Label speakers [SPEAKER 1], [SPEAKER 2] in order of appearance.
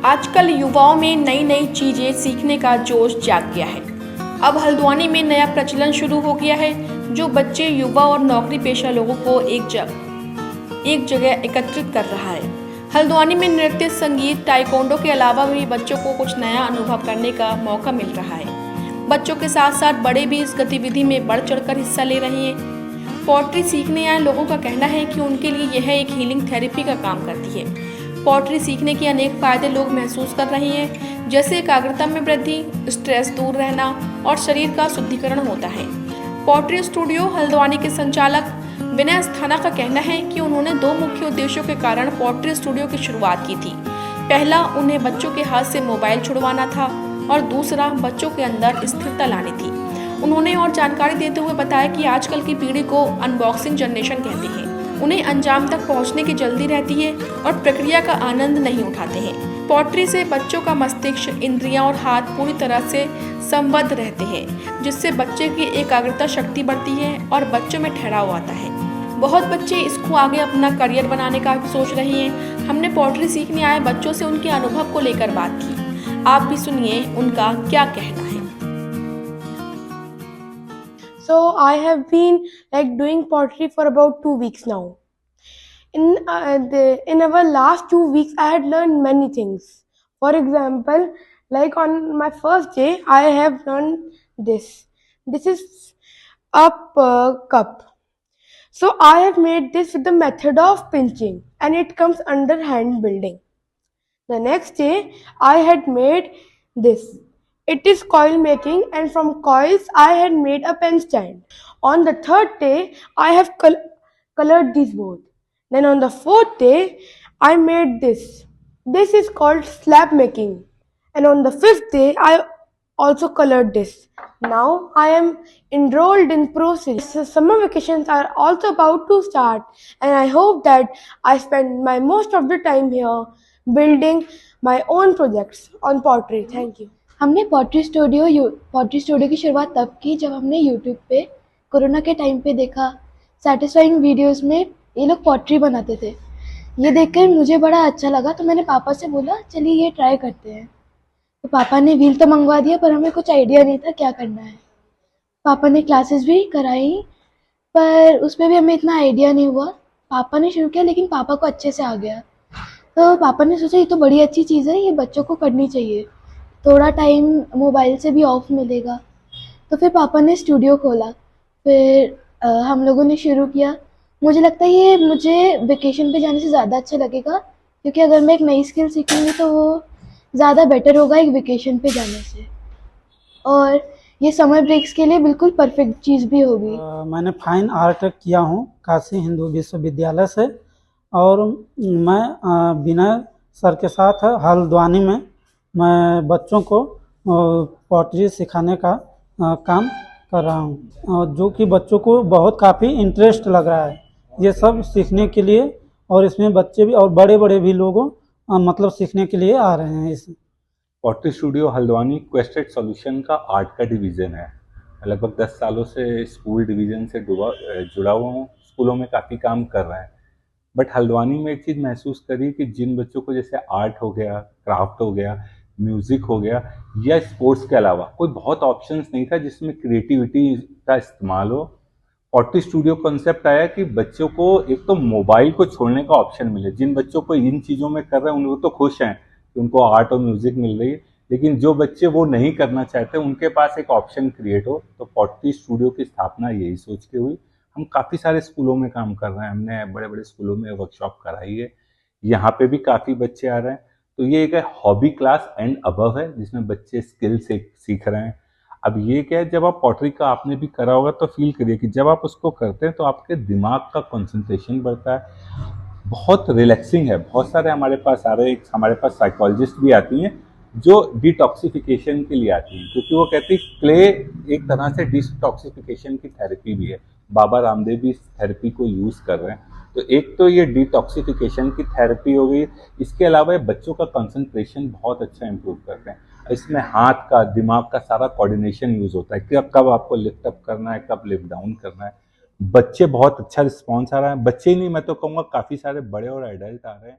[SPEAKER 1] आजकल युवाओं में नई नई चीजें सीखने का जोश जाग गया है। अब हल्द्वानी में नया प्रचलन शुरू हो गया है जो बच्चे, युवा और नौकरी पेशा लोगों को एक जगह एकत्रित कर रहा है। हल्द्वानी में नृत्य, संगीत, ताइक्वांडो के अलावा भी बच्चों को कुछ नया अनुभव करने का मौका मिल रहा है। बच्चों के साथ साथ बड़े भी इस गतिविधि में बढ़ चढ़कर हिस्सा ले रहे हैं। पॉटरी सीखने आए लोगों का कहना है कि उनके लिए यह एक हीलिंग थेरेपी का काम करती है। पॉटरी सीखने के अनेक फायदे लोग महसूस कर रहे हैं, जैसे एकाग्रता में वृद्धि, स्ट्रेस दूर रहना और शरीर का शुद्धिकरण होता है। पॉटरी स्टूडियो हल्द्वानी के संचालक विनय अस्थाना का कहना है कि उन्होंने 2 मुख्य उद्देश्यों के कारण पॉटरी स्टूडियो की शुरुआत की थी। पहला, उन्हें बच्चों के हाथ से मोबाइल छुड़वाना था और दूसरा, बच्चों के अंदर स्थिरता लानी थी। उन्होंने और जानकारी देते हुए बताया कि आजकल की पीढ़ी को अनबॉक्सिंग जनरेशन कहते हैं। उन्हें अंजाम तक पहुंचने की जल्दी रहती है और प्रक्रिया का आनंद नहीं उठाते हैं। पॉटरी से बच्चों का मस्तिष्क, इंद्रियां और हाथ पूरी तरह से संबद्ध रहते हैं, जिससे बच्चे की एकाग्रता शक्ति बढ़ती है और बच्चों में ठहराव आता है। बहुत बच्चे इसको आगे अपना करियर बनाने का सोच रहे हैं। हमने पॉटरी सीखने आए बच्चों से उनके अनुभव को लेकर बात की। आप भी सुनिए उनका क्या कहना है।
[SPEAKER 2] So I have been doing pottery for about 2 weeks now. In our last 2 weeks, I had learned many things. For example, like on my first day, I have learned this. This is a cup. So I have made this with the method of pinching, and it comes under hand building. The next day, I had made this. It is coil making, and from coils I had made a pen stand. On the third day, I have colored these both. Then on the fourth day, I made this. This is called slab making. And on the fifth day, I also colored this. Now I am enrolled in Pro Series. So summer vacations are also about to start, and I hope that I spend my most of the time here building my own projects on pottery. Thank you.
[SPEAKER 3] हमने pottery studio की शुरुआत तब की जब हमने YouTube पे corona के time पे देखा सैटिस्फाइंग वीडियोस में ये लोग पॉटरी बनाते थे। ये देखकर मुझे बड़ा अच्छा लगा, तो मैंने पापा से बोला चलिए ये ट्राई करते हैं। तो पापा ने व्हील तो मंगवा दिया, पर हमें कुछ आइडिया नहीं था क्या करना है। पापा ने क्लासेस भी कराई, पर उसमें भी हमें इतना आइडिया नहीं हुआ। पापा ने शुरू किया, लेकिन पापा को अच्छे से आ गया। तो पापा ने सोचा ये तो बड़ी अच्छी चीज़ है, ये बच्चों को करनी चाहिए, थोड़ा टाइम मोबाइल से भी ऑफ मिलेगा। तो फिर पापा ने स्टूडियो खोला, फिर हम लोगों ने शुरू किया। मुझे लगता है ये मुझे वेकेशन पे जाने से ज़्यादा अच्छा लगेगा, क्योंकि अगर मैं एक नई स्किल सीखूंगी तो वो ज़्यादा बेटर होगा एक वेकेशन पे जाने से, और ये समर ब्रेक्स के लिए बिल्कुल परफेक्ट चीज़ भी होगी।
[SPEAKER 4] मैंने फाइन आर्ट किया हूँ काशी हिंदू विश्वविद्यालय से, और मैं विनय सर के साथ हल्द्वानी में मैं बच्चों को पॉटरी सिखाने का काम कर रहा हूँ, जो कि बच्चों को काफ़ी इंटरेस्ट लग रहा है ये सब सीखने के लिए। और इसमें बच्चे भी और बड़े भी लोगों मतलब सीखने के लिए आ रहे हैं। इस
[SPEAKER 5] पॉटरी स्टूडियो हल्द्वानी क्वेस्टेड सॉल्यूशन का आर्ट का डिवीज़न है। लगभग 10 सालों से स्कूल डिवीज़न से जुड़ा हुआ हूँ, स्कूलों में काफ़ी काम कर रहे हैं। बट हल्द्वानी में एक चीज़ महसूस करी कि जिन बच्चों को जैसे आर्ट हो गया, क्राफ्ट हो गया, म्यूज़िक हो गया, या स्पोर्ट्स के अलावा कोई बहुत ऑप्शंस नहीं था जिसमें क्रिएटिविटी का इस्तेमाल हो। पॉटरी स्टूडियो कॉन्सेप्ट आया कि बच्चों को एक तो मोबाइल को छोड़ने का ऑप्शन मिले। जिन बच्चों को इन चीज़ों में कर रहे हैं उनको तो खुश हैं कि उनको आर्ट और म्यूज़िक मिल रही है, लेकिन जो बच्चे वो नहीं करना चाहते उनके पास एक ऑप्शन क्रिएट हो। तो पॉटरी स्टूडियो की स्थापना यही सोच के हुई। हम काफ़ी सारे स्कूलों में काम कर रहे हैं, हमने बड़े स्कूलों में वर्कशॉप कराई है, यहाँ पे भी काफ़ी बच्चे आ रहे हैं। तो ये एक हॉबी क्लास एंड अबव है जिसमें बच्चे स्किल सीख रहे हैं। अब ये क्या है, जब आप पॉटरी का आपने भी करा होगा तो फील करिए कि जब आप उसको करते हैं तो आपके दिमाग का कंसंट्रेशन बढ़ता है, बहुत रिलैक्सिंग है। बहुत सारे हमारे पास आ रहे हैं, हमारे पास साइकोलॉजिस्ट भी आती हैं जो डिटॉक्सिफिकेशन के लिए आती हैं, क्योंकि वो कहती है क्ले एक तरह से डिटॉक्सिफिकेशन की थेरेपी भी है। बाबा रामदेव भी इस थेरेपी को यूज़ कर रहे हैं। तो एक तो ये डिटॉक्सिफिकेशन की थेरेपी हो गई, इसके अलावा ये बच्चों का कंसंट्रेशन बहुत अच्छा इंप्रूव करते हैं। इसमें हाथ का, दिमाग का सारा कोऑर्डिनेशन यूज़ होता है कि कब आपको लिफ्ट अप करना है, कब लिफ्ट डाउन करना है। बच्चे बहुत अच्छा रिस्पॉन्स आ रहा है। बच्चे ही नहीं, मैं तो कहूँगा काफ़ी सारे बड़े और एडल्ट आ रहे हैं।